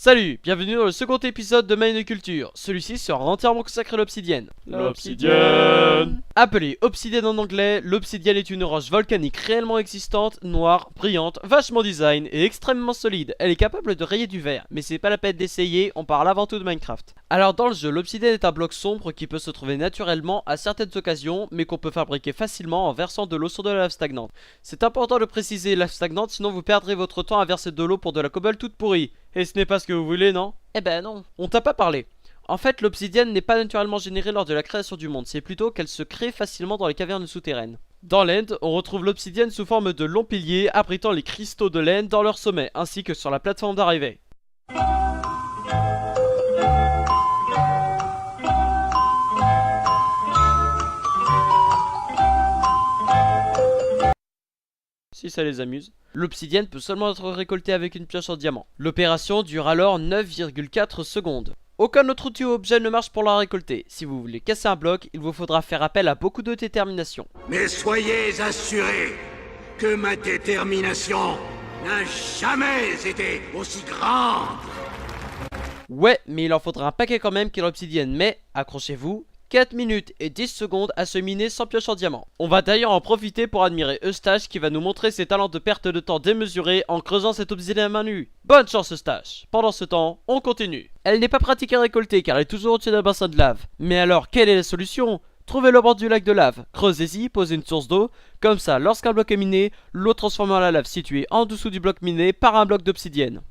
Salut, bienvenue dans le second épisode de Mine Culture. Celui-ci sera entièrement consacré à l'obsidienne. L'obsidienne. Appelée obsidienne en anglais, l'obsidienne est une roche volcanique réellement existante, noire, brillante, vachement design et extrêmement solide. Elle est capable de rayer du verre, mais c'est pas la peine d'essayer, on parle avant tout de Minecraft. Alors dans le jeu, l'obsidienne est un bloc sombre qui peut se trouver naturellement à certaines occasions, mais qu'on peut fabriquer facilement en versant de l'eau sur de la lave stagnante. C'est important de préciser lave stagnante, sinon vous perdrez votre temps à verser de l'eau pour de la cobble toute pourrie. Et ce n'est pas ce que vous voulez, non? Eh ben non. On t'a pas parlé. En fait, l'obsidienne n'est pas naturellement générée lors de la création du monde, c'est plutôt qu'elle se crée facilement dans les cavernes souterraines. Dans l'End, on retrouve l'obsidienne sous forme de longs piliers abritant les cristaux de l'End dans leur sommet, ainsi que sur la plateforme d'arrivée. Si ça les amuse. L'obsidienne peut seulement être récoltée avec une pioche en diamant. L'opération dure alors 9,4 secondes. Aucun autre outil ou objet ne marche pour la récolter. Si vous voulez casser un bloc, il vous faudra faire appel à beaucoup de détermination. Mais soyez assurés que ma détermination n'a jamais été aussi grande. Ouais, mais il en faudra un paquet quand même qu'il y ait l'obsidienne. Mais, accrochez-vous, 4 minutes et 10 secondes à se miner sans pioche en diamant. On va d'ailleurs en profiter pour admirer Eustache qui va nous montrer ses talents de perte de temps démesurés en creusant cette obsidienne à main nue. Bonne chance Eustache. Pendant ce temps, on continue. Elle n'est pas pratique à récolter car elle est toujours au-dessus d'un bassin de lave. Mais alors, quelle est la solution? Trouvez le bord du lac de lave, creusez-y, posez une source d'eau. Comme ça, lorsqu'un bloc est miné, l'eau transformera la lave située en dessous du bloc miné par un bloc d'obsidienne.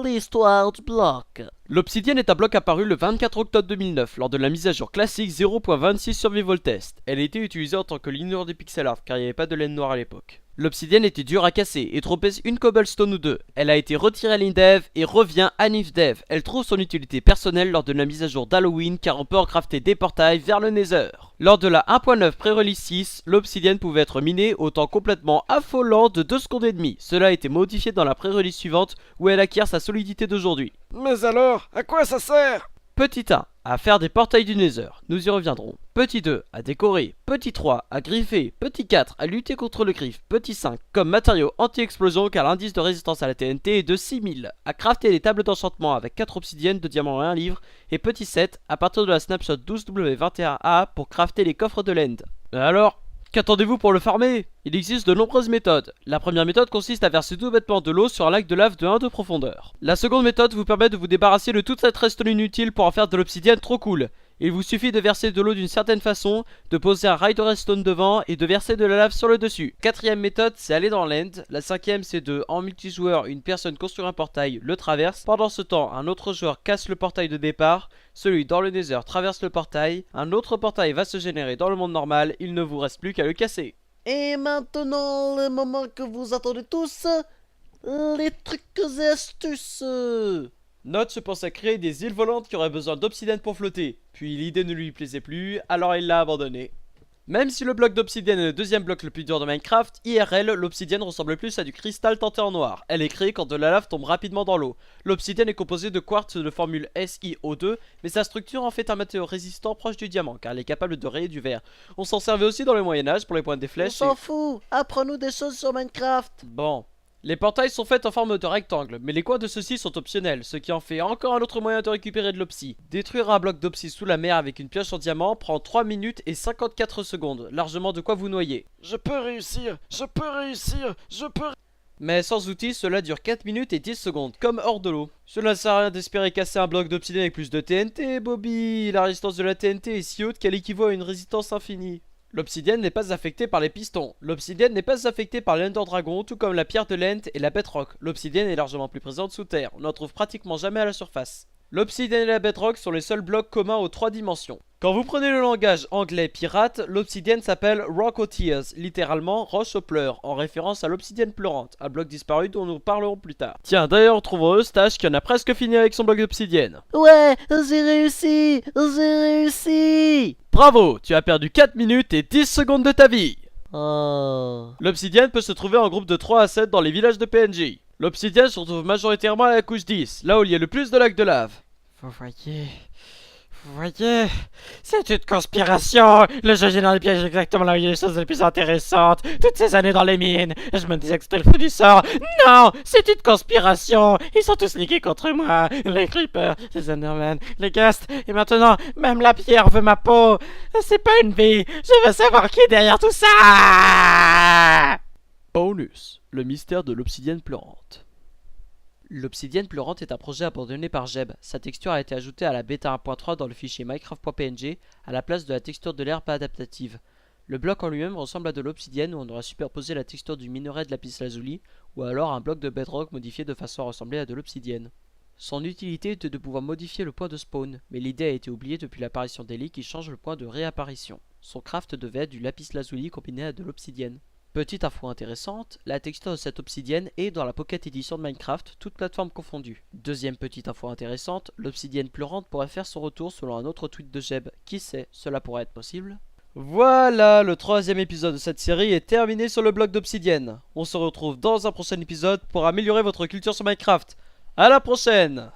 L'histoire du bloc. L'obsidienne est un bloc apparu le 24 octobre 2009 lors de la mise à jour classique 0.26 Survival Test. Elle a été utilisée en tant que ligne des pixel art car il n'y avait pas de laine noire à l'époque. L'obsidienne était dure à casser et trop pèse une cobblestone ou deux. Elle a été retirée à l'Indev et revient à Nifdev. Elle trouve son utilité personnelle lors de la mise à jour d'Halloween car on peut en crafter des portails vers le Nether. Lors de la 1.9 pré-release 6, l'obsidienne pouvait être minée au temps complètement affolant de 2 secondes et demie. Cela a été modifié dans la pré-release suivante où elle acquiert sa solidité d'aujourd'hui. Mais alors, à quoi ça sert? Petit 1, à faire des portails du Nether, nous y reviendrons. Petit 2, à décorer. Petit 3, à griffer. Petit 4, à lutter contre le griffe. Petit 5, comme matériau anti-explosion car l'indice de résistance à la TNT est de 6000. À crafter les tables d'enchantement avec 4 obsidiennes, 2 diamants et 1 livre. Et petit 7, à partir de la snapshot 12W21A pour crafter les coffres de l'End. Alors, qu'attendez-vous pour le farmer? Il existe de nombreuses méthodes. La première méthode consiste à verser tout bêtement de l'eau sur un lac de lave de 1 de profondeur. La seconde méthode vous permet de vous débarrasser de toute cette restone inutile pour en faire de l'obsidienne trop cool. Il vous suffit de verser de l'eau d'une certaine façon, de poser un rail de redstone devant et de verser de la lave sur le dessus. Quatrième méthode, c'est aller dans l'End. La cinquième, c'est de, en multijoueur, une personne construit un portail, le traverse. Pendant ce temps, un autre joueur casse le portail de départ. Celui dans le Nether traverse le portail. Un autre portail va se générer dans le monde normal. Il ne vous reste plus qu'à le casser. Et maintenant, le moment que vous attendez tous, les trucs et astuces. Note se pense à créer des îles volantes qui auraient besoin d'obsidienne pour flotter. Puis l'idée ne lui plaisait plus, alors il l'a abandonné. Même si le bloc d'obsidienne est le deuxième bloc le plus dur de Minecraft, IRL, l'obsidienne ressemble plus à du cristal teinté en noir. Elle est créée quand de la lave tombe rapidement dans l'eau. L'obsidienne est composée de quartz de formule SiO2, mais sa structure en fait un matériau résistant proche du diamant, car elle est capable de rayer du verre. On s'en servait aussi dans le Moyen-Âge pour les points des flèches. On s'en fout, apprends-nous des choses sur Minecraft. Bon. Les portails sont faits en forme de rectangle, mais les coins de ceux-ci sont optionnels, ce qui en fait encore un autre moyen de récupérer de l'obsi. Détruire un bloc d'obsi sous la mer avec une pioche en diamant prend 3 minutes et 54 secondes, largement de quoi vous noyer. Je peux réussir, je peux réussir, je peux... Mais sans outils, cela dure 4 minutes et 10 secondes, comme hors de l'eau. Cela ne sert à rien d'espérer casser un bloc d'obsidienne avec plus de TNT, Bobby. La résistance de la TNT est si haute qu'elle équivaut à une résistance infinie. L'obsidienne n'est pas affectée par les pistons. L'obsidienne n'est pas affectée par l'Ender Dragon, tout comme la pierre de l'End et la Bedrock. L'obsidienne est largement plus présente sous terre, on n'en trouve pratiquement jamais à la surface. L'obsidienne et la Bedrock sont les seuls blocs communs aux 3 dimensions. Quand vous prenez le langage anglais pirate, l'obsidienne s'appelle Rock o' Tears, littéralement roche aux pleurs, en référence à l'obsidienne pleurante, un bloc disparu dont nous parlerons plus tard. Tiens, d'ailleurs, retrouvons Eustache qui en a presque fini avec son bloc d'obsidienne. Ouais, j'ai réussi, j'ai réussi. Bravo, tu as perdu 4 minutes et 10 secondes de ta vie. Oh. L'obsidienne peut se trouver en groupe de 3 à 7 dans les villages de PNJ. L'obsidienne se retrouve majoritairement à la couche 10, là où il y a le plus de lacs de lave. Vous Vous voyez, c'est une conspiration. Le jeu génère les pièges exactement là où il y a les choses les plus intéressantes. Toutes ces années dans les mines, je me disais que c'était le fou du sort. Non, c'est une conspiration. Ils sont tous ligués contre moi. Les Creepers, les Endermen, les Ghasts. Et maintenant, même la pierre veut ma peau. C'est pas une vie. Je veux savoir qui est derrière tout ça. Bonus, le mystère de l'obsidienne pleurante. L'obsidienne pleurante est un projet abandonné par Jeb. Sa texture a été ajoutée à la bêta 1.3 dans le fichier minecraft.png à la place de la texture de l'herbe adaptative. Le bloc en lui-même ressemble à de l'obsidienne où on aurait superposé la texture du minerai de lapis-lazuli ou alors un bloc de bedrock modifié de façon à ressembler à de l'obsidienne. Son utilité était de pouvoir modifier le point de spawn, mais l'idée a été oubliée depuis l'apparition d'Eli qui change le point de réapparition. Son craft devait être du lapis-lazuli combiné à de l'obsidienne. Petite info intéressante, la texture de cette obsidienne est dans la Pocket Edition de Minecraft, toutes plateformes confondues. Deuxième petite info intéressante, l'obsidienne pleurante pourrait faire son retour selon un autre tweet de Jeb. Qui sait, cela pourrait être possible. Voilà, le 3e épisode de cette série est terminé sur le bloc d'obsidienne. On se retrouve dans un prochain épisode pour améliorer votre culture sur Minecraft. À la prochaine!